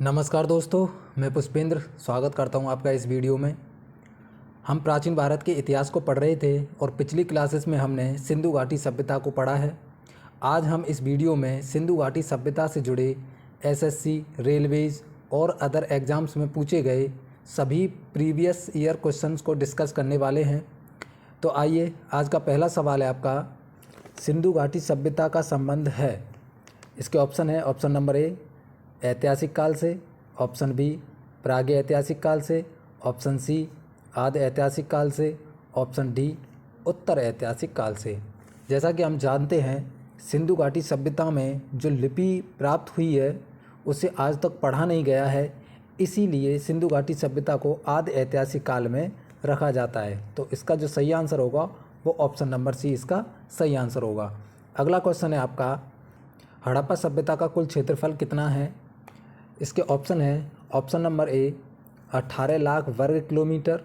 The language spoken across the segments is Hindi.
नमस्कार दोस्तों, मैं पुष्पेंद्र स्वागत करता हूं आपका इस वीडियो में। हम प्राचीन भारत के इतिहास को पढ़ रहे थे और पिछली क्लासेस में हमने सिंधु घाटी सभ्यता को पढ़ा है। आज हम इस वीडियो में सिंधु घाटी सभ्यता से जुड़े एसएससी, रेलवेज और अदर एग्ज़ाम्स में पूछे गए सभी प्रीवियस ईयर क्वेश्चंस को डिस्कस करने वाले हैं। तो आइए, आज का पहला सवाल है आपका, सिंधु घाटी सभ्यता का संबंध है। इसके ऑप्शन है, ऑप्शन नंबर ए ऐतिहासिक काल से, ऑप्शन बी प्राग्य ऐतिहासिक काल से, ऑप्शन सी आदि ऐतिहासिक काल से, ऑप्शन डी उत्तर ऐतिहासिक काल से। जैसा कि हम जानते हैं, सिंधु घाटी सभ्यता में जो लिपि प्राप्त हुई है उसे आज तक पढ़ा नहीं गया है, इसीलिए सिंधु घाटी सभ्यता को आदि ऐतिहासिक काल में रखा जाता है। तो इसका जो सही आंसर होगा वो ऑप्शन नंबर सी इसका सही आंसर होगा। अगला क्वेश्चन है आपका, हड़प्पा सभ्यता का कुल क्षेत्रफल कितना है। इसके ऑप्शन है, ऑप्शन नंबर ए 18 लाख वर्ग किलोमीटर,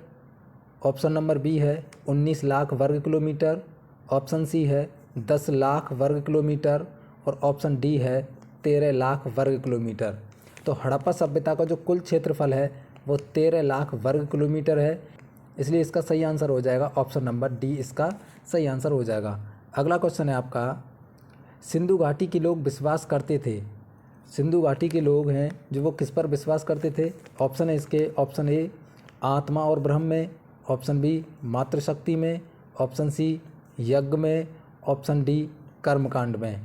ऑप्शन नंबर बी है 19 लाख वर्ग किलोमीटर, ऑप्शन सी है 10 लाख वर्ग किलोमीटर और ऑप्शन डी है 13 लाख वर्ग किलोमीटर। तो हड़प्पा सभ्यता का जो कुल क्षेत्रफल है वो 13 लाख वर्ग किलोमीटर है, इसलिए इसका सही आंसर हो जाएगा ऑप्शन नंबर डी इसका सही आंसर हो जाएगा। अगला क्वेश्चन है आपका, सिंधु घाटी के लोग विश्वास करते थे, सिंधु घाटी के लोग हैं जो वो किस पर विश्वास करते थे। ऑप्शन है इसके, ऑप्शन ए आत्मा और ब्रह्म में, ऑप्शन बी मातृशक्ति में, ऑप्शन सी यज्ञ में, ऑप्शन डी कर्मकांड में।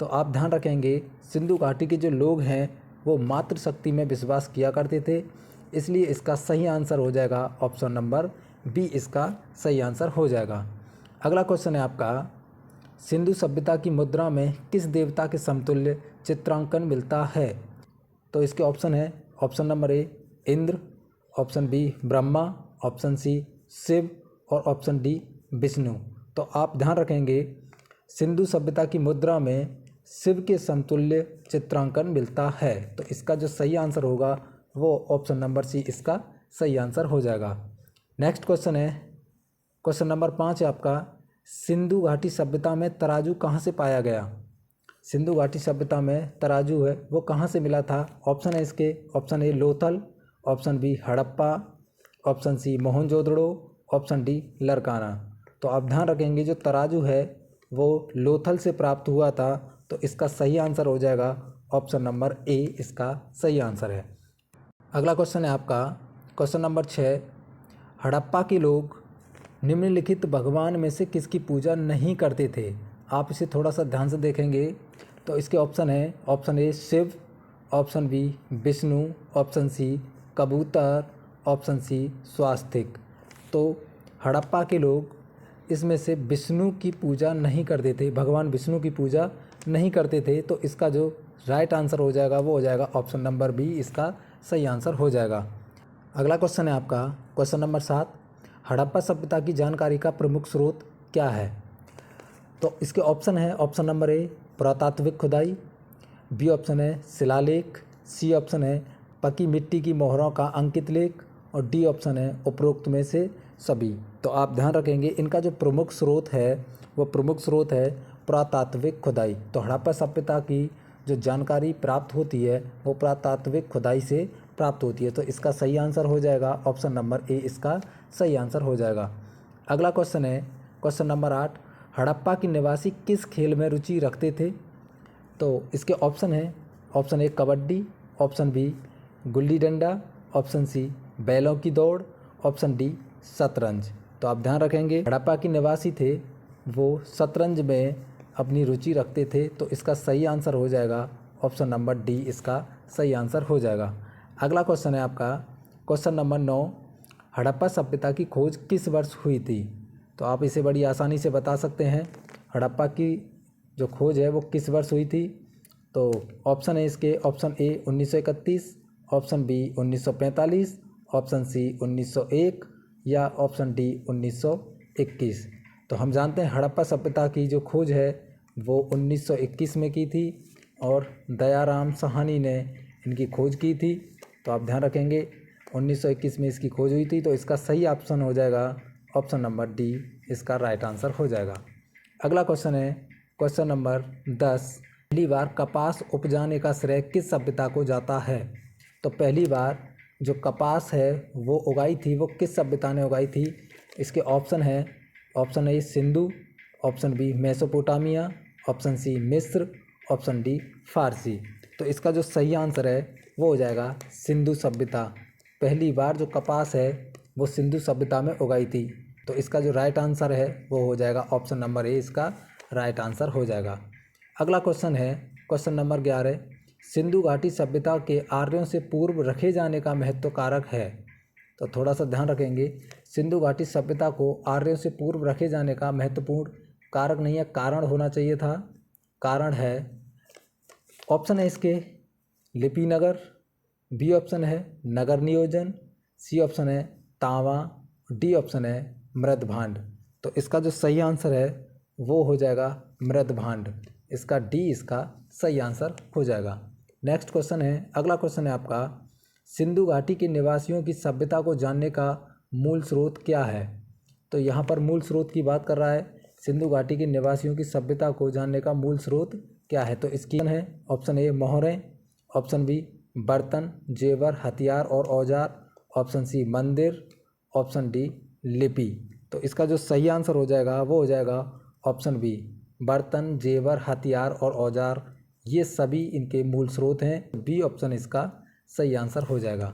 तो आप ध्यान रखेंगे, सिंधु घाटी के जो लोग हैं वो मातृशक्ति में विश्वास किया करते थे, इसलिए इसका सही आंसर हो जाएगा ऑप्शन नंबर बी इसका सही आंसर हो जाएगा। अगला क्वेश्चन है आपका, सिंधु सभ्यता की मुद्रा में किस देवता के समतुल्य चित्रांकन मिलता है। तो इसके ऑप्शन है, option number A Indra, option B Brahma, option C Shiva और ऑप्शन डी विष्णु। तो आप ध्यान रखेंगे, सिंधु सभ्यता की मुद्रा में शिव के समतुल्य चित्रांकन मिलता है, तो इसका जो सही आंसर होगा वो ऑप्शन नंबर सी इसका सही आंसर हो जाएगा। नेक्स्ट क्वेश्चन है, क्वेश्चन नंबर 5 है आपका, सिंधु घाटी सभ्यता में तराजू कहाँ से पाया गया। सिंधु घाटी सभ्यता में तराजू है वो कहाँ से मिला था। ऑप्शन है इसके, option A Lothal, option B Harappa, option C Mohenjodaro, option D Larkana. तो आप ध्यान रखेंगे, जो तराजू है वो लोथल से प्राप्त हुआ था, तो इसका सही आंसर हो जाएगा ऑप्शन नंबर ए इसका सही आंसर है। अगला क्वेश्चन है आपका, क्वेश्चन नंबर 6, हड़प्पा के लोग निम्नलिखित भगवान में से किसकी पूजा नहीं करते थे। आप इसे थोड़ा सा ध्यान से देखेंगे तो इसके ऑप्शन है, option A Shiva, option B Vishnu, option C कबूतर, ऑप्शन सी स्वास्तिक। तो हड़प्पा के लोग इसमें से विष्णु की पूजा नहीं करते थे, भगवान विष्णु की पूजा नहीं करते थे, तो इसका जो राइट आंसर हो जाएगा वो हो जाएगा ऑप्शन नंबर बी इसका सही आंसर हो जाएगा। अगला क्वेश्चन है आपका, क्वेश्चन नंबर 7, हड़प्पा सभ्यता की जानकारी का प्रमुख स्रोत क्या है। तो इसके ऑप्शन है, ऑप्शन नंबर ए पुरातात्विक खुदाई, बी ऑप्शन है शिलालेख, सी ऑप्शन है पकी मिट्टी की मोहरों का अंकित लेख और डी ऑप्शन है उपरोक्त में से सभी। तो आप ध्यान रखेंगे, इनका जो प्रमुख स्रोत है वो प्रमुख स्रोत है पुरातात्विक खुदाई। तो हड़प्पा सभ्यता की जो जानकारी प्राप्त होती है वो पुरातात्विक खुदाई से प्राप्त होती है, तो इसका सही आंसर हो जाएगा ऑप्शन नंबर ए इसका सही आंसर हो जाएगा। अगला क्वेश्चन है, क्वेश्चन नंबर 8, हड़प्पा के निवासी किस खेल में रुचि रखते थे। तो इसके ऑप्शन है, option A kabaddi, option B gulli danda, option C बैलों की दौड़, ऑप्शन डी शतरंज। तो आप ध्यान रखेंगे, हड़प्पा के निवासी थे वो शतरंज में अपनी रुचि रखते थे, तो इसका सही आंसर हो जाएगा ऑप्शन नंबर डी इसका सही आंसर हो जाएगा। अगला क्वेश्चन है आपका, क्वेश्चन नंबर 9, हड़प्पा सभ्यता की खोज किस वर्ष हुई थी। तो आप इसे बड़ी आसानी से बता सकते हैं, हड़प्पा की जो खोज है वो किस वर्ष हुई थी। तो ऑप्शन है इसके, option A 1931, option B 1945, option C 1901 या ऑप्शन डी 1921। तो हम जानते हैं हड़प्पा सभ्यता की जो खोज है वो 1921 में की थी और दयाराम साहनी ने इनकी खोज की थी। तो आप ध्यान रखेंगे 1921 में इसकी खोज हुई थी, तो इसका सही ऑप्शन हो जाएगा ऑप्शन नंबर डी इसका राइट आंसर हो जाएगा। अगला क्वेश्चन है, क्वेश्चन नंबर 10, पहली बार कपास उपजाने का श्रेय किस सभ्यता को जाता है। तो पहली बार जो कपास है वो उगाई थी वो किस सभ्यता ने उगाई थी? इसके ऑप्शन है, option A Sindhu, option B Mesopotamia, option C मिस्र, ऑप्शन डी फारसी। तो इसका जो सही आंसर है वो हो जाएगा सिंधु सभ्यता। पहली बार जो कपास है वो सिंधु सभ्यता में उगाई थी। तो इसका जो राइट आंसर है वो हो जाएगा ऑप्शन नंबर ए, इसका राइट आंसर हो जाएगा। अगला क्वेश्चन है क्वेश्चन नंबर 11, सिंधु घाटी सभ्यता के आर्यों से पूर्व रखे जाने का महत्व कारक है। तो थोड़ा सा ध्यान रखेंगे, सिंधु घाटी सभ्यता को आर्यों से पूर्व रखे जाने का महत्वपूर्ण कारक नहीं है, कारण होना चाहिए था। कारण है, ऑप्शन है इसके लिपि नगर, बी ऑप्शन है नगर नियोजन, सी ऑप्शन है तांवा, डी ऑप्शन है मृद भांड। तो इसका जो सही आंसर है वो हो जाएगा मृद भांड। इसका डी इसका सही आंसर हो जाएगा। नेक्स्ट क्वेश्चन है, अगला क्वेश्चन है आपका, सिंधु घाटी के निवासियों की सभ्यता को जानने का मूल स्रोत क्या है? तो यहाँ पर मूल स्रोत की बात कर रहा है, सिंधु घाटी के निवासियों की सभ्यता को जानने का मूल स्रोत क्या है? तो इसकी है ऑप्शन ए मोहरें, ऑप्शन बी बर्तन, जेवर, हथियार और औजार, ऑप्शन सी मंदिर, ऑप्शन डी लिपि। तो इसका जो सही आंसर हो जाएगा वो हो जाएगा ऑप्शन बी, बर्तन, जेवर, हथियार और औजार, ये सभी इनके मूल स्रोत हैं। बी ऑप्शन इसका सही आंसर हो जाएगा।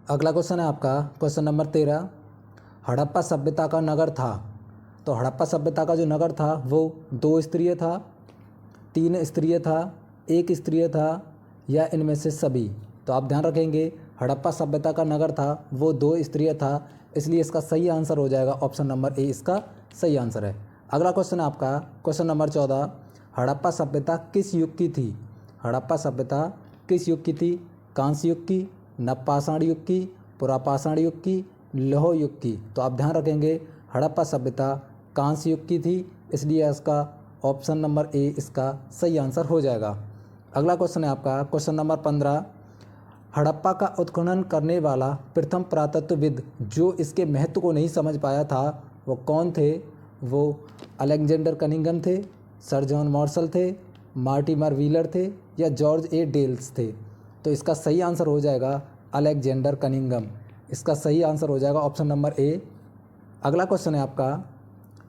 अगला क्वेश्चन है आपका क्वेश्चन नंबर 13, हड़प्पा सभ्यता का नगर था। तो हड़प्पा सभ्यता का जो नगर था वो 2 स्तरीय था, 3 स्तरीय था, 1 स्तरीय था या इनमें से सभी? तो आप ध्यान रखेंगे, हड़प्पा सभ्यता का नगर था वो 2 स्तरीय था, इसलिए इसका सही आंसर हो जाएगा ऑप्शन नंबर ए, इसका सही आंसर है। अगला क्वेश्चन है आपका क्वेश्चन नंबर 14, हड़प्पा सभ्यता किस युग की थी? हड़प्पा सभ्यता किस युग की थी? कांस्य युग की, नवपाषाण युग की, पुरापाषाण युग की, लौह युग की? तो आप ध्यान रखेंगे, हड़प्पा सभ्यता कांस्य युग की थी, इसलिए इसका ऑप्शन नंबर ए इसका सही आंसर हो जाएगा। अगला क्वेश्चन है आपका क्वेश्चन नंबर 15, हड़प्पा का उत्खनन करने वाला प्रथम पुरातत्वविद जो इसके महत्व को नहीं समझ पाया था वो कौन थे? वो अलेक्जेंडर कनिंघम थे, सर जॉन मार्शल थे, मार्टिमर व्हीलर थे या जॉर्ज ए डेल्स थे? तो इसका सही आंसर हो जाएगा अलेक्जेंडर कनिंघम। इसका सही आंसर हो जाएगा ऑप्शन नंबर ए। अगला क्वेश्चन है आपका,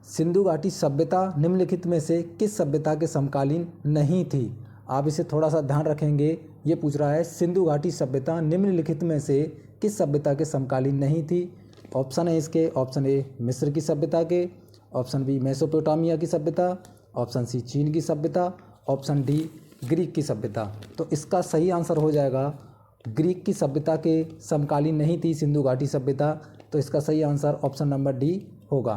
सिंधु घाटी सभ्यता निम्नलिखित में से किस सभ्यता के समकालीन नहीं थी? आप इसे थोड़ा सा ध्यान रखेंगे, ये पूछ रहा है सिंधु घाटी सभ्यता निम्नलिखित में से किस सभ्यता के समकालीन नहीं थी? ऑप्शन है इसके, ऑप्शन ए मिस्र की सभ्यता के, ऑप्शन बी मेसोपोटामिया की सभ्यता, ऑप्शन सी चीन की सभ्यता, ऑप्शन डी ग्रीक की सभ्यता। तो इसका सही आंसर हो जाएगा ग्रीक की सभ्यता के समकालीन नहीं थी सिंधु घाटी सभ्यता। तो इसका सही आंसर ऑप्शन नंबर डी होगा।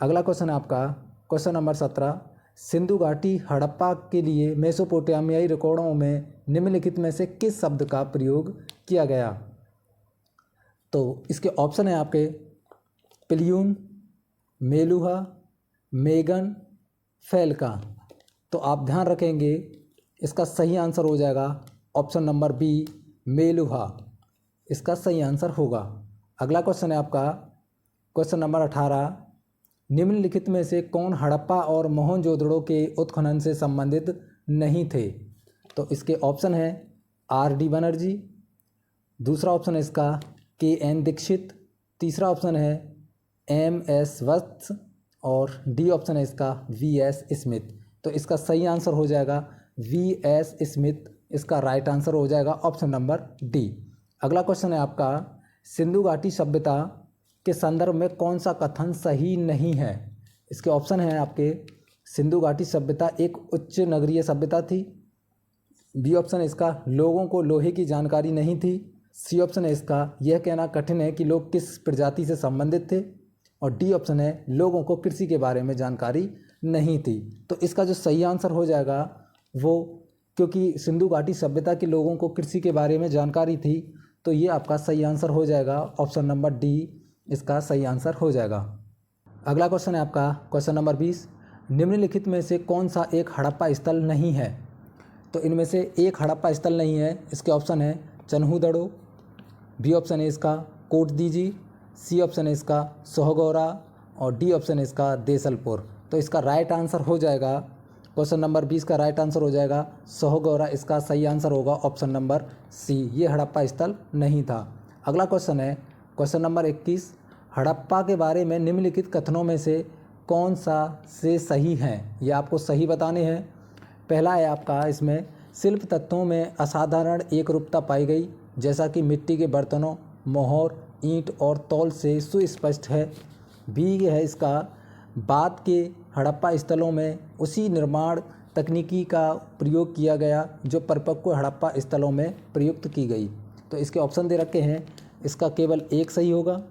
अगला क्वेश्चन है आपका क्वेश्चन नंबर 17, सिंधु घाटी हड़प्पा के लिए मेसोपोटामियाई रिकॉर्डों में निम्नलिखित में से किस शब्द का प्रयोग किया गया? तो इसके ऑप्शन है आपके पिलियून, मेलुहा, मेगन, फैलका। तो आप ध्यान रखेंगे, इसका सही आंसर हो जाएगा ऑप्शन नंबर बी, मेलुहा। इसका सही आंसर होगा। अगला क्वेश्चन है आपका क्वेश्चन नंबर 18, निम्नलिखित में से कौन हड़प्पा और मोहनजोदड़ो के उत्खनन से संबंधित नहीं थे? तो इसके ऑप्शन है आर डी बनर्जी, दूसरा ऑप्शन है इसका के एन दीक्षित, तीसरा ऑप्शन है एम एस वत्स और डी ऑप्शन है इसका वी एस स्मिथ। तो इसका सही आंसर हो जाएगा वी एस स्मिथ। इसका राइट आंसर हो जाएगा ऑप्शन नंबर डी। अगला क्वेश्चन है आपका, सिंधु घाटी सभ्यता के संदर्भ में कौन सा कथन सही नहीं है? इसके ऑप्शन हैं आपके, सिंधु घाटी सभ्यता एक उच्च नगरीय सभ्यता थी, बी ऑप्शन है इसका लोगों को लोहे की जानकारी नहीं थी, सी ऑप्शन है इसका यह कहना कठिन है कि लोग किस प्रजाति से संबंधित थे, और डी ऑप्शन है लोगों को कृषि के बारे में जानकारी नहीं थी। तो इसका जो सही आंसर हो जाएगा वो, क्योंकि सिंधु घाटी सभ्यता के लोगों को कृषि के बारे में जानकारी थी, तो ये आपका सही आंसर हो जाएगा ऑप्शन नंबर डी। इसका सही आंसर हो जाएगा। अगला क्वेश्चन है आपका क्वेश्चन नंबर 20, निम्नलिखित में से कौन सा एक हड़प्पा स्थल नहीं है? तो इनमें से एक हड़प्पा स्थल नहीं है। इसके ऑप्शन है चन्हूदड़ो, बी ऑप्शन है इसका कोटदीजी, सी ऑप्शन है इसका सोहगौरा और डी ऑप्शन है इसका देसलपुर। तो इसका राइट आंसर हो जाएगा क्वेश्चन नंबर 20 का राइट आंसर हो जाएगा सोहगौरा, इसका सही आंसर होगा ऑप्शन नंबर सी, ये हड़प्पा स्थल नहीं था। अगला क्वेश्चन है क्वेश्चन नंबर 21, हड़प्पा के बारे में निम्नलिखित कथनों में से कौन सा से सही हैं, ये आपको सही बताने हैं। पहला है आपका इसमें शिल्प तत्वों में असाधारण एकरूपता पाई गई, जैसा कि मिट्टी के बर्तनों, मोहर, ईंट और तौल से सुस्पष्ट है। बी है इसका बाद के हड़प्पा स्थलों में उसी निर्माण तकनीकी का प्रयोग किया गया जो परिपक्व हड़प्पा स्थलों में प्रयुक्त की गई। तो इसके ऑप्शन दे रखे हैं, इसका केवल एक सही होगा,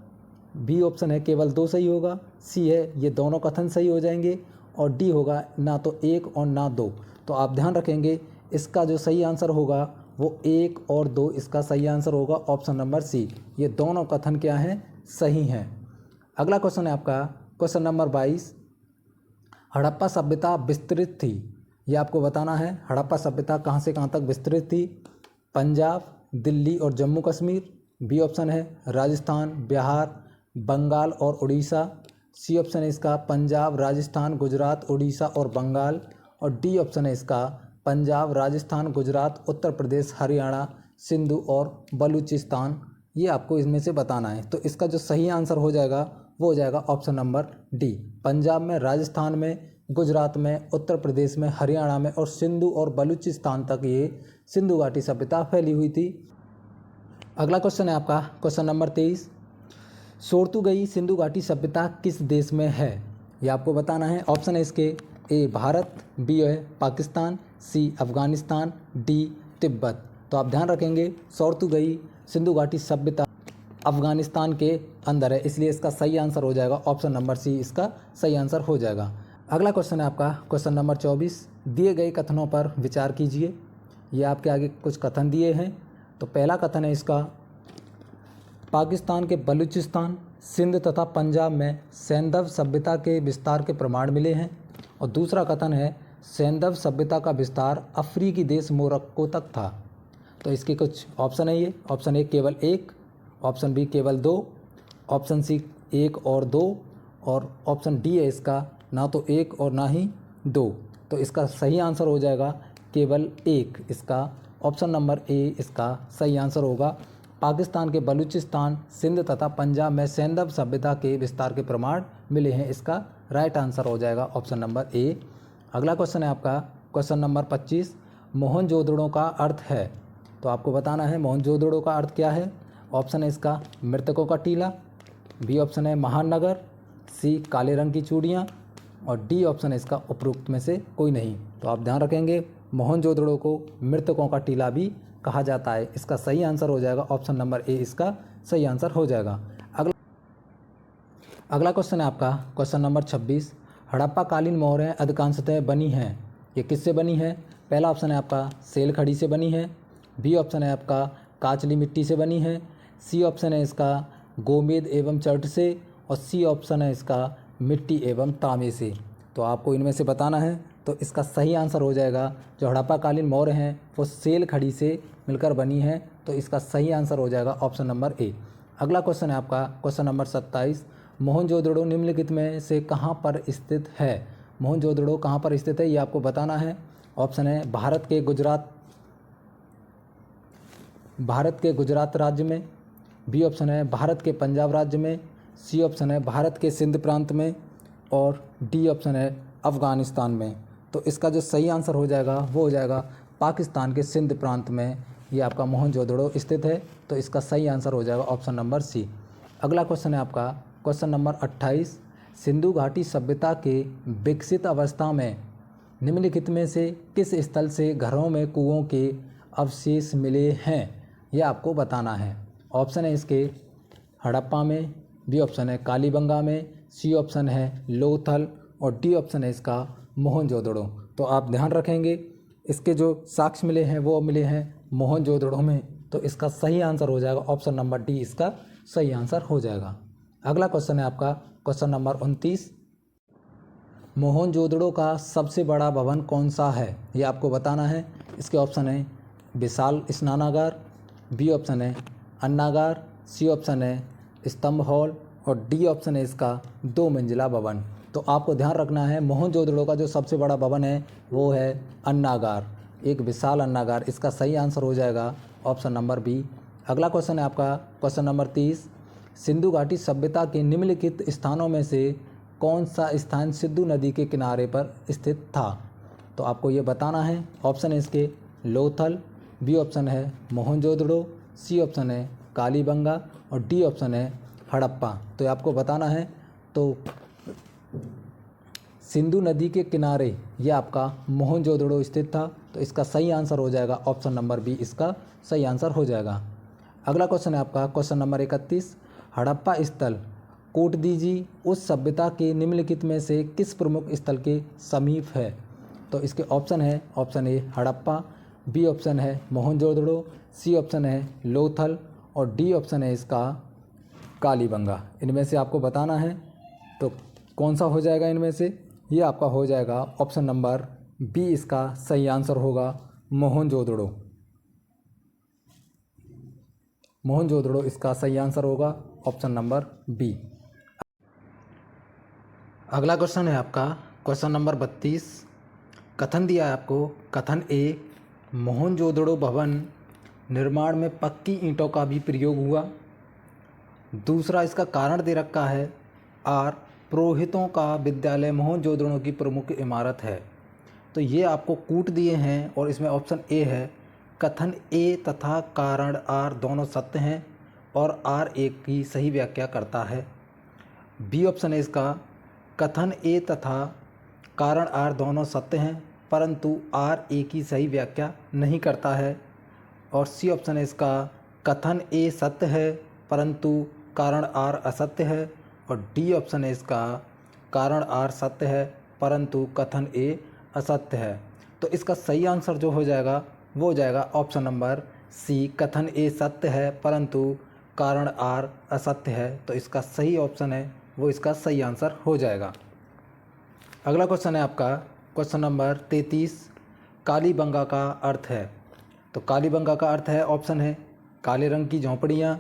बी ऑप्शन है केवल 2 सही होगा, सी है ये दोनों कथन सही हो जाएंगे, और डी होगा ना तो 1 और ना 2। तो आप ध्यान रखेंगे इसका जो सही आंसर होगा वो 1 और 2, इसका सही आंसर होगा ऑप्शन नंबर सी, ये दोनों कथन क्या हैं, सही हैं। अगला क्वेश्चन है आपका क्वेश्चन नंबर 22, हड़प्पा सभ्यता विस्तृत थी, ये आपको बताना है हड़प्पा सभ्यता कहाँ से कहाँ तक विस्तृत थी। पंजाब, दिल्ली और जम्मू कश्मीर, बी ऑप्शन है राजस्थान, बिहार, बंगाल और उड़ीसा, सी ऑप्शन है इसका पंजाब, राजस्थान, गुजरात, उड़ीसा और बंगाल, और डी ऑप्शन है इसका पंजाब, राजस्थान, गुजरात, उत्तर प्रदेश, हरियाणा, सिंधु और बलूचिस्तान। ये आपको इसमें से बताना है। तो इसका जो सही आंसर हो जाएगा वो हो जाएगा ऑप्शन नंबर डी, पंजाब में, राजस्थान में, गुजरात में, उत्तर प्रदेश में, हरियाणा में और सिंधु और बलूचिस्तान तक ये सिंधु घाटी सभ्यता फैली हुई थी। अगला क्वेश्चन है आपका क्वेश्चन नंबर 23, सोर्तुगई सिंधु घाटी सभ्यता किस देश में है, ये आपको बताना है। ऑप्शन है इसके ए भारत, बी है पाकिस्तान, सी अफगानिस्तान, डी तिब्बत। तो आप ध्यान रखेंगे सोर्तुगई सिंधु घाटी सभ्यता अफगानिस्तान के अंदर है, इसलिए इसका सही आंसर हो जाएगा ऑप्शन नंबर सी, इसका सही आंसर हो जाएगा। अगला क्वेश्चन है आपका क्वेश्चन नंबर 24, दिए गए कथनों पर विचार कीजिए। ये आपके आगे कुछ कथन दिए हैं। तो पहला कथन है इसका पाकिस्तान के बलूचिस्तान, सिंध तथा पंजाब में सैंधव सभ्यता के विस्तार के प्रमाण मिले हैं, और दूसरा कथन है सैंधव सभ्यता का विस्तार अफ्रीकी देश मोरक्को तक था। तो इसके कुछ ऑप्शन है, ये ऑप्शन ए केवल 1, ऑप्शन बी केवल 2, ऑप्शन सी 1 और 2, और ऑप्शन डी है इसका ना तो 1 और ना ही 2। तो इसका सही आंसर हो जाएगा केवल 1, इसका ऑप्शन नंबर ए इसका सही आंसर होगा। पाकिस्तान के बलूचिस्तान, सिंध तथा पंजाब में सैंधव सभ्यता के विस्तार के प्रमाण मिले हैं, इसका राइट आंसर हो जाएगा ऑप्शन नंबर ए। अगला क्वेश्चन है आपका क्वेश्चन नंबर 25, मोहनजोदड़ो का अर्थ है। तो आपको बताना है मोहनजोदड़ो का अर्थ क्या है। ऑप्शन है इसका मृतकों का टीला, बी ऑप्शन है महान नगर, सी काले रंग की चूड़ियाँ, और डी ऑप्शन है इसका उपरोक्त में से कोई नहीं। तो आप ध्यान रखेंगे मोहनजोदड़ो को मृतकों का टीला भी कहा जाता है, इसका सही आंसर हो जाएगा ऑप्शन नंबर ए, इसका सही आंसर हो जाएगा। अगला क्वेश्चन है आपका क्वेश्चन नंबर 26, हड़प्पा कालीन मोहरें अधिकांशतः बनी हैं, ये किससे बनी है। पहला ऑप्शन है आपका सेल खड़ी से बनी है, बी ऑप्शन है आपका काचली मिट्टी से बनी है, सी ऑप्शन है इसका गोमेद एवं चर्ट से, और सी ऑप्शन है इसका मिट्टी एवं तांबे से। तो आपको इनमें से बताना है। तो इसका सही आंसर हो जाएगा जो हड़प्पा कालीन मोहरें हैं वो सेल खड़ी से मिलकर बनी हैं, तो इसका सही आंसर हो जाएगा ऑप्शन नंबर ए। अगला क्वेश्चन है आपका क्वेश्चन नंबर 27, मोहनजोदड़ो निम्नलिखित में से कहाँ पर स्थित है। मोहनजोदड़ो कहाँ पर स्थित है ये आपको बताना है। ऑप्शन है भारत के गुजरात राज्य में, बी ऑप्शन है भारत के पंजाब राज्य में, सी ऑप्शन है भारत के सिंध प्रांत में, और डी ऑप्शन है अफ़गानिस्तान में। तो इसका जो सही आंसर हो जाएगा वो हो जाएगा पाकिस्तान के सिंध प्रांत में ये आपका मोहनजोदड़ो स्थित है, तो इसका सही आंसर हो जाएगा ऑप्शन नंबर सी। अगला क्वेश्चन है आपका क्वेश्चन नंबर 28, सिंधु घाटी सभ्यता के विकसित अवस्था में निम्नलिखित में से किस स्थल से घरों में कुओं के अवशेष मिले हैं, यह आपको बताना है। ऑप्शन है इसके हड़प्पा में, बी ऑप्शन है कालीबंगा में, सी ऑप्शन है लोथल, और डी ऑप्शन है इसका मोहनजोदड़ो। तो आप ध्यान रखेंगे इसके जो साक्ष्य मिले हैं वो मिले हैं मोहनजोदड़ो में, तो इसका सही आंसर हो जाएगा ऑप्शन नंबर डी, इसका सही आंसर हो जाएगा। अगला क्वेश्चन है आपका क्वेश्चन नंबर 29, मोहनजोदड़ो का सबसे बड़ा भवन कौन सा है, ये आपको बताना है। इसके ऑप्शन है विशाल स्नानागार, बी ऑप्शन है अन्नागार, सी ऑप्शन है स्तंभ हॉल, और डी ऑप्शन है इसका 2 मंजिला भवन। तो आपको ध्यान रखना है मोहनजोदड़ो का जो सबसे बड़ा भवन है वो है अन्नागार, एक विशाल अन्नागार। इसका सही आंसर हो जाएगा ऑप्शन नंबर बी। अगला क्वेश्चन है आपका क्वेश्चन नंबर 30। सिंधु घाटी सभ्यता के निम्नलिखित स्थानों में से कौन सा स्थान सिंधु नदी के किनारे पर स्थित था? तो आपको ये बताना है। ऑप्शन है इसके लोथल, बी ऑप्शन है मोहनजोदड़ो, सी ऑप्शन है कालीबंगा और डी ऑप्शन है हड़प्पा। तो ये आपको बताना है। तो सिंधु नदी के किनारे ये आपका मोहनजोदड़ो स्थित था, तो इसका सही आंसर हो जाएगा ऑप्शन नंबर बी, इसका सही आंसर हो जाएगा। अगला क्वेश्चन है आपका क्वेश्चन नंबर 31। हड़प्पा स्थल कोटदीजी उस सभ्यता के निम्नलिखित में से किस प्रमुख स्थल के समीप है? तो इसके ऑप्शन है option A Harappa, B option है मोहनजोदड़ो, सी ऑप्शन है लोथल और डी ऑप्शन है इसका कालीबंगा। इनमें से आपको बताना है। तो कौन सा हो जाएगा इनमें से? ये आपका हो जाएगा ऑप्शन नंबर बी, इसका सही आंसर होगा मोहनजोदड़ो। मोहनजोदड़ो इसका सही आंसर होगा ऑप्शन नंबर बी। अगला क्वेश्चन है आपका क्वेश्चन नंबर 32। कथन दिया है आपको। कथन ए, मोहनजोदड़ो भवन निर्माण में पक्की ईंटों का भी प्रयोग हुआ। दूसरा इसका कारण दे रखा है आर, पुरोहितों का विद्यालय मोहनजोदड़ो की प्रमुख इमारत है। तो ये आपको कूट दिए हैं और इसमें ऑप्शन ए है। कथन ए तथा कारण आर दोनों सत्य हैं और आर एक की सही व्याख्या करता है। बी ऑप्शन है इसका कथन ए तथा कारण आर दोनों सत्य हैं परंतु आर ए की सही व्याख्या नहीं करता है। और सी ऑप्शन है इसका कथन ए सत्य है परंतु कारण आर असत्य है। और डी ऑप्शन है इसका कारण आर सत्य है परंतु कथन ए असत्य है। तो इसका सही आंसर जो हो जाएगा वो हो जाएगा ऑप्शन नंबर सी, कथन ए सत्य है परंतु कारण आर असत्य है। तो इसका सही ऑप्शन है वो इसका सही आंसर हो जाएगा। अगला क्वेश्चन है आपका क्वेश्चन नंबर 33। कालीबंगा का अर्थ है। तो कालीबंगा का अर्थ है ऑप्शन है काले रंग की झोंपड़ियाँ,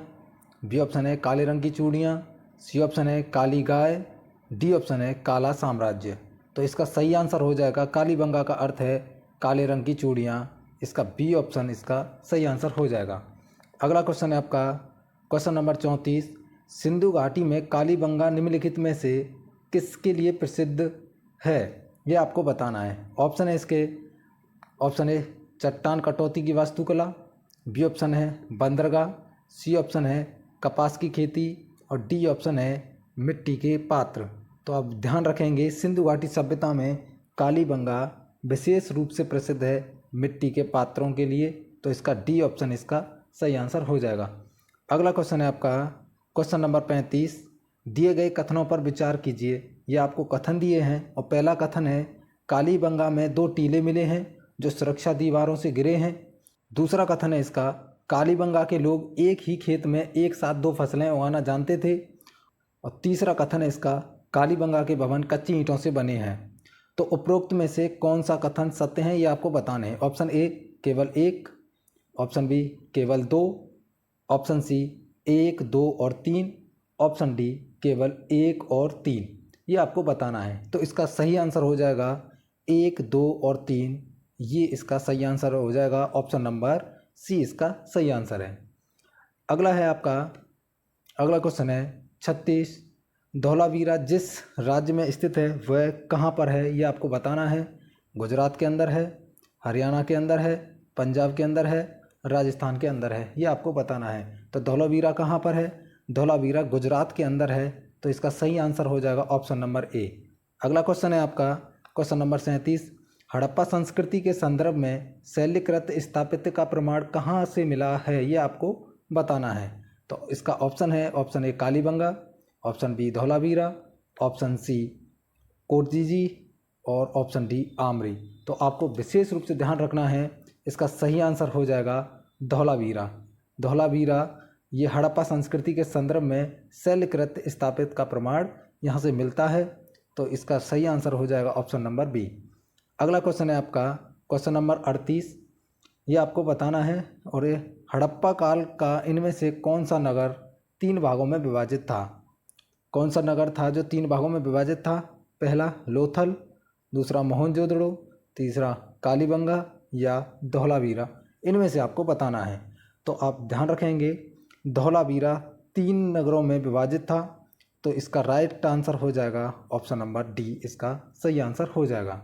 बी ऑप्शन है काले रंग की चूड़ियाँ, सी ऑप्शन है काली गाय, डी ऑप्शन है काला साम्राज्य। तो इसका सही आंसर हो जाएगा कालीबंगा का अर्थ है काले रंग की चूड़ियाँ। इसका बी ऑप्शन इसका सही आंसर हो जाएगा। अगला क्वेश्चन है आपका क्वेश्चन नंबर 34। सिंधु घाटी में कालीबंगा निम्नलिखित में से किसके लिए प्रसिद्ध है? ये आपको बताना है। ऑप्शन है इसके ऑप्शन है चट्टान कटौती की वास्तुकला, बी ऑप्शन है बंदरगाह, सी ऑप्शन है कपास की खेती और डी ऑप्शन है मिट्टी के पात्र। तो आप ध्यान रखेंगे सिंधु घाटी सभ्यता में कालीबंगा विशेष रूप से प्रसिद्ध है मिट्टी के पात्रों के लिए। तो इसका डी ऑप्शन इसका सही आंसर हो जाएगा। अगला क्वेश्चन है आपका क्वेश्चन नंबर 35। दिए गए कथनों पर विचार कीजिए। ये आपको कथन दिए हैं और पहला कथन है कालीबंगा में 2 टीले मिले हैं जो सुरक्षा दीवारों से गिरे हैं। दूसरा कथन है इसका कालीबंगा के लोग एक ही खेत में एक साथ 2 फसलें उगाना जानते थे। और तीसरा कथन है इसका कालीबंगा के भवन कच्ची ईंटों से बने हैं। तो उपरोक्त में से कौन सा कथन सत्य है ये आपको बताने हैं। ऑप्शन ए केवल 1, ऑप्शन बी केवल 2, ऑप्शन सी 1, 2 और 3, ऑप्शन डी केवल 1 और 3। ये आपको बताना है। तो इसका सही आंसर हो जाएगा 1, 2 और 3। ये इसका सही आंसर हो जाएगा ऑप्शन नंबर सी, इसका सही आंसर है। अगला है आपका अगला क्वेश्चन है 36। धौलावीरा जिस राज्य में स्थित है वह कहाँ पर है ये आपको बताना है। गुजरात के अंदर है, हरियाणा के अंदर है, पंजाब के अंदर है, राजस्थान के अंदर है, ये आपको बताना है। तो धौलावीरा कहाँ पर है? धौलावीरा गुजरात के अंदर है। तो इसका सही आंसर हो जाएगा ऑप्शन नंबर ए। अगला क्वेश्चन है आपका क्वेश्चन नंबर 37। हड़प्पा संस्कृति के संदर्भ में शैलकृत स्थापत्य का प्रमाण कहाँ से मिला है ये आपको बताना है। तो इसका ऑप्शन है option A Kalibangan, option B Dholavira, option C Kot Diji और ऑप्शन डी आमरी। तो आपको विशेष रूप से ध्यान रखना है, इसका सही आंसर हो जाएगा धौलावीरा। धौलावीरा ये हड़प्पा संस्कृति के संदर्भ में शैलकृत स्थापित का प्रमाण यहाँ से मिलता है। तो इसका सही आंसर हो जाएगा ऑप्शन नंबर बी। अगला क्वेश्चन है आपका क्वेश्चन नंबर 38। ये आपको बताना है और ये हड़प्पा काल का इनमें से कौन सा नगर 3 भागों में विभाजित था? कौन सा नगर था जो 3 भागों में विभाजित था? पहला लोथल, दूसरा मोहनजोदड़ो, तीसरा कालीबंगा या धौलावीरा। इनमें से आपको बताना है। तो आप ध्यान रखेंगे धौलावीरा 3 नगरों में विभाजित था, तो इसका राइट आंसर हो जाएगा ऑप्शन नंबर डी, इसका सही आंसर हो जाएगा।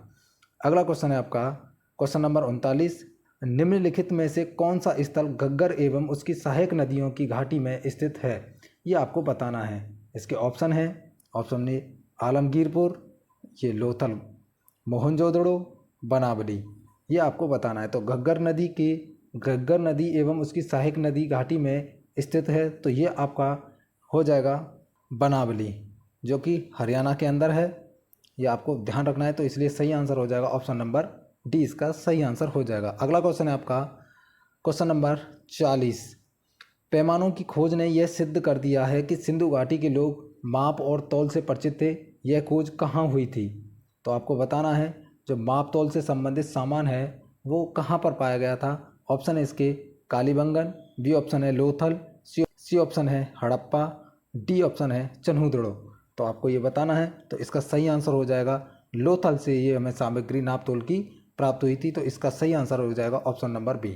अगला क्वेश्चन है आपका क्वेश्चन नंबर 39। निम्नलिखित में से कौन सा स्थल घग्गर एवं उसकी सहायक नदियों की घाटी में स्थित है? ये आपको बताना है। इसके ऑप्शन है, ऑप्शन ए आलमगीरपुर, ये लोथल, मोहनजोदड़ो, बनावली। ये आपको बताना है। तो घग्गर नदी एवं उसकी सहायक नदी घाटी में स्थित है, तो ये आपका हो जाएगा बनावली, जो कि हरियाणा के अंदर है। ये आपको ध्यान रखना है, तो इसलिए सही आंसर हो जाएगा ऑप्शन नंबर डी, इसका सही आंसर हो जाएगा। अगला क्वेश्चन है आपका क्वेश्चन नंबर 40। पैमानों की खोज ने यह सिद्ध कर दिया है कि सिंधु घाटी के लोग माप और तौल से परिचित थे। यह खोज कहाँ हुई थी? तो आपको बताना है जो माप तौल से संबंधित सामान है वो कहाँ पर पाया गया था। ऑप्शन है इसके कालीबंगन, बी ऑप्शन है लोथल, सी ऑप्शन है हड़प्पा, डी ऑप्शन है चन्हूदड़ो। तो आपको ये बताना है। तो इसका सही आंसर हो जाएगा लोथल से ये हमें सामग्री नाप तोल की प्राप्त हुई थी, तो इसका सही आंसर हो जाएगा ऑप्शन नंबर बी।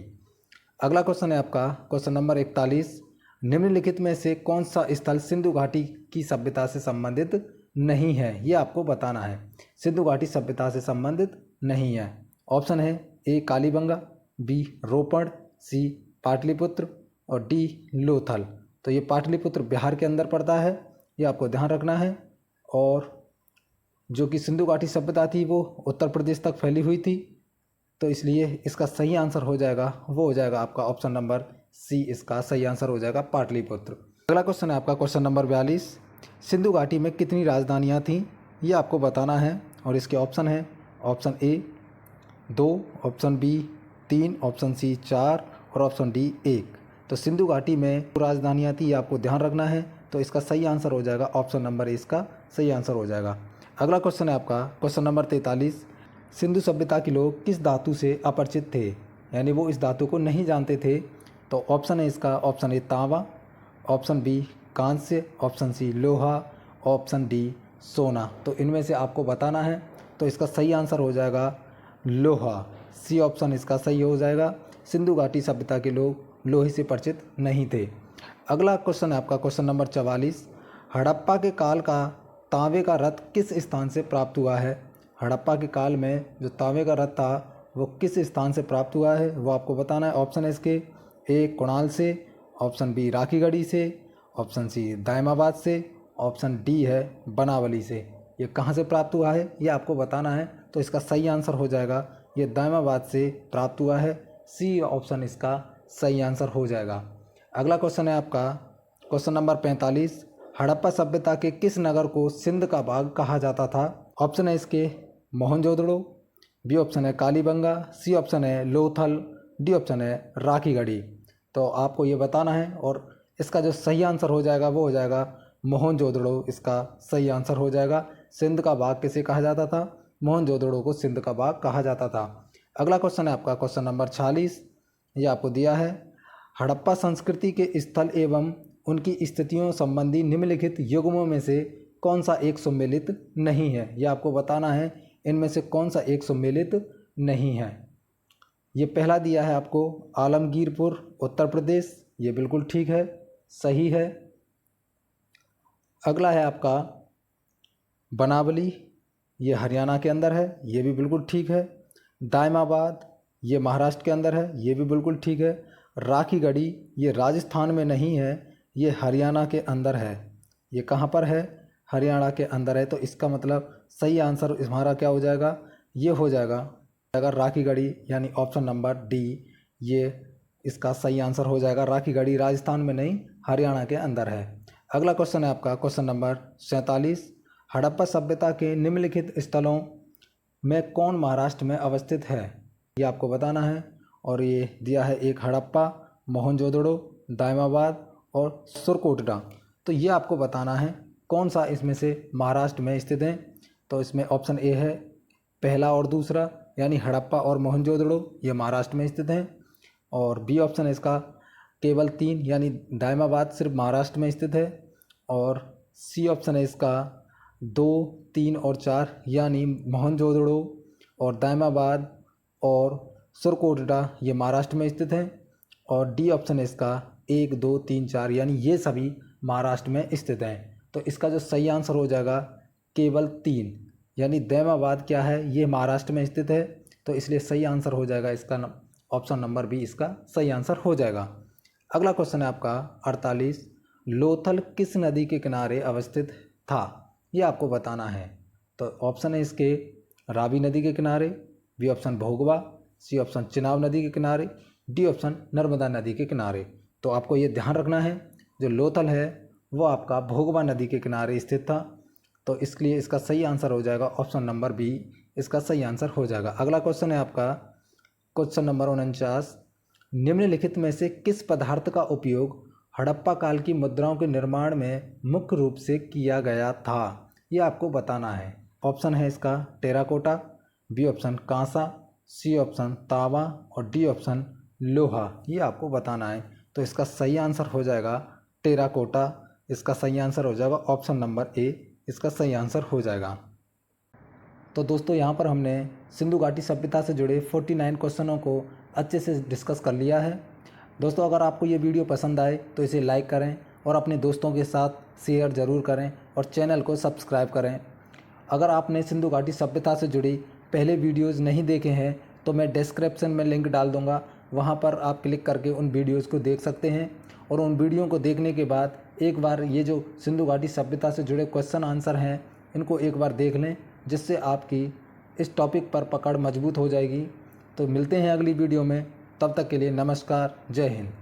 अगला क्वेश्चन है आपका क्वेश्चन नंबर 41। निम्नलिखित में से कौन सा स्थल सिंधु घाटी की सभ्यता से संबंधित नहीं है? ये आपको बताना है। सिंधु घाटी सभ्यता से संबंधित नहीं है। ऑप्शन है ए कालीबंगा, बी रोपड़, सी पाटलिपुत्र और डी लोथल। तो ये पाटलिपुत्र बिहार के अंदर पड़ता है, ये आपको ध्यान रखना है। और जो कि सिंधु घाटी सभ्यता थी वो उत्तर प्रदेश तक फैली हुई थी, तो इसलिए इसका सही आंसर हो जाएगा, वो हो जाएगा आपका ऑप्शन नंबर सी, इसका सही आंसर हो जाएगा पाटलिपुत्र। अगला क्वेश्चन है आपका क्वेश्चन नंबर 42। सिंधु घाटी में कितनी राजधानियाँ थीं? ये आपको बताना है। और इसके ऑप्शन है, option A 2, option B 3, option C 4 और ऑप्शन डी 1। तो सिंधु घाटी में राजधानियाँ थी, ये आपको ध्यान रखना है। तो इसका सही आंसर हो जाएगा ऑप्शन नंबर ए, इसका सही आंसर हो जाएगा। अगला क्वेश्चन है आपका क्वेश्चन नंबर 43। सिंधु सभ्यता के लोग किस धातु से अपरिचित थे, यानी वो इस धातु को नहीं जानते थे? तो ऑप्शन है इसका, ऑप्शन ए तांबा, ऑप्शन बी कांस्य, ऑप्शन सी लोहा, ऑप्शन डी सोना। तो इनमें से आपको बताना है। तो इसका सही आंसर हो जाएगा लोहा, सी ऑप्शन इसका सही हो जाएगा। सिंधु घाटी सभ्यता के लोग लोहे से परिचित नहीं थे। अगला क्वेश्चन है आपका क्वेश्चन नंबर 44। हड़प्पा के काल का तांबे का रथ किस स्थान से प्राप्त हुआ है? हड़प्पा के काल में जो तांबे का रथ था वो किस स्थान से प्राप्त हुआ है, वो आपको बताना है। ऑप्शन है इसके ए कुणाल से, ऑप्शन बी राखीगढ़ी से, ऑप्शन सी दायमाबाद से, ऑप्शन डी है बनावली से। ये कहाँ से प्राप्त हुआ है ये आपको बताना है। तो इसका सही आंसर हो जाएगा ये दायमाबाद से प्राप्त हुआ है, सी ऑप्शन इसका सही आंसर हो जाएगा। अगला क्वेश्चन है आपका क्वेश्चन नंबर 45। हड़प्पा सभ्यता के किस नगर को सिंध का भाग कहा जाता था? ऑप्शन है इसके मोहनजोदड़ो, बी ऑप्शन है कालीबंगा, सी ऑप्शन है लोथल, डी ऑप्शन है राखीगढ़ी। तो आपको ये बताना है और इसका जो सही आंसर हो जाएगा वो हो जाएगा मोहनजोदड़ो, इसका सही आंसर हो जाएगा। सिंध का भाग किसे कहा जाता था? मोहनजोदड़ो को सिंध का भाग कहा जाता था। अगला क्वेश्चन है आपका क्वेश्चन नंबर 46। ये आपको दिया है, हड़प्पा संस्कृति के स्थल एवं उनकी स्थितियों संबंधी निम्नलिखित युग्मों में से कौन सा एक सम्मिलित नहीं है? ये आपको बताना है इनमें से कौन सा एक सम्मिलित नहीं है। ये पहला दिया है आपको आलमगीरपुर उत्तर प्रदेश, ये बिल्कुल ठीक है, सही है। अगला है आपका बनावली, ये हरियाणा के अंदर है, ये भी बिल्कुल ठीक है। दायमाबाद ये महाराष्ट्र के अंदर है, ये भी बिल्कुल ठीक है। राखीगढ़ी ये राजस्थान में नहीं है, ये हरियाणा के अंदर है। ये कहाँ पर है? हरियाणा के अंदर है। तो इसका मतलब सही आंसर हमारा क्या हो जाएगा? ये हो जाएगा अगर राखीगढ़ी, यानी ऑप्शन नंबर डी, ये इसका सही आंसर हो जाएगा। राखीगढ़ी राजस्थान में नहीं, हरियाणा के अंदर है। अगला क्वेश्चन है आपका क्वेश्चन नंबर 47। हड़प्पा सभ्यता के निम्नलिखित स्थलों में कौन महाराष्ट्र में अवस्थित है? ये आपको बताना है। और ये दिया है एक हड़प्पा, मोहनजोदड़ो, दायमाबाद और सुरकोटड़ा। तो ये आपको बताना है कौन सा इसमें से महाराष्ट्र में स्थित है। तो इसमें ऑप्शन ए है पहला और दूसरा, यानी हड़प्पा और मोहनजोदड़ो ये महाराष्ट्र में स्थित हैं। और बी ऑप्शन है इसका केवल 3, यानी दायमाबाद सिर्फ महाराष्ट्र में स्थित है। और सी ऑप्शन है इसका 2, 3 और 4 यानी मोहनजोदड़ो और दायमाबाद और सुरकोटडा ये महाराष्ट्र में स्थित हैं। और डी ऑप्शन है इसका 1, 2, 3, 4 यानी ये सभी महाराष्ट्र में स्थित हैं। तो इसका जो सही आंसर हो जाएगा केवल 3 यानी दैमाबाद क्या है, ये महाराष्ट्र में स्थित है। तो इसलिए सही आंसर हो जाएगा इसका ऑप्शन नंबर बी इसका सही आंसर हो जाएगा। अगला क्वेश्चन है आपका 48, लोथल किस नदी के किनारे अवस्थित था, ये आपको बताना है। तो ऑप्शन है इसके रावी नदी के किनारे, बी ऑप्शन भोगवा, सी ऑप्शन चिनाब नदी के किनारे, डी ऑप्शन नर्मदा नदी के किनारे। तो आपको ये ध्यान रखना है जो लोथल है वो आपका भोगवा नदी के किनारे स्थित था। तो इसलिए इसका सही आंसर हो जाएगा ऑप्शन नंबर बी इसका सही आंसर हो जाएगा। अगला क्वेश्चन है आपका क्वेश्चन नंबर 49, निम्नलिखित में से किस पदार्थ का उपयोग हड़प्पा काल की मुद्राओं के निर्माण में मुख्य रूप से किया गया था, ये आपको बताना है। ऑप्शन है इसका टेराकोटा, बी ऑप्शन कांसा, सी ऑप्शन तांबा और डी ऑप्शन लोहा, ये आपको बताना है। तो इसका सही आंसर हो जाएगा टेराकोटा, इसका सही आंसर हो जाएगा ऑप्शन नंबर ए इसका सही आंसर हो जाएगा। तो दोस्तों यहाँ पर हमने सिंधु घाटी सभ्यता से जुड़े 49 क्वेश्चनों को अच्छे से डिस्कस कर लिया है। दोस्तों अगर आपको ये वीडियो पसंद आए तो इसे लाइक करें और अपने दोस्तों के साथ शेयर ज़रूर करें और चैनल को सब्सक्राइब करें। अगर आपने सिंधु घाटी सभ्यता से जुड़ी पहले वीडियोज़ नहीं देखे हैं तो मैं डिस्क्रिप्शन में लिंक डाल दूँगा, वहाँ पर आप क्लिक करके उन वीडियोज़ को देख सकते हैं। और उन वीडियो को देखने के बाद एक बार ये जो सिंधु घाटी सभ्यता से जुड़े क्वेश्चन आंसर हैं इनको एक बार देख लें, जिससे आपकी इस टॉपिक पर पकड़ मजबूत हो जाएगी। तो मिलते हैं अगली वीडियो में, तब तक के लिए नमस्कार, जय हिंद।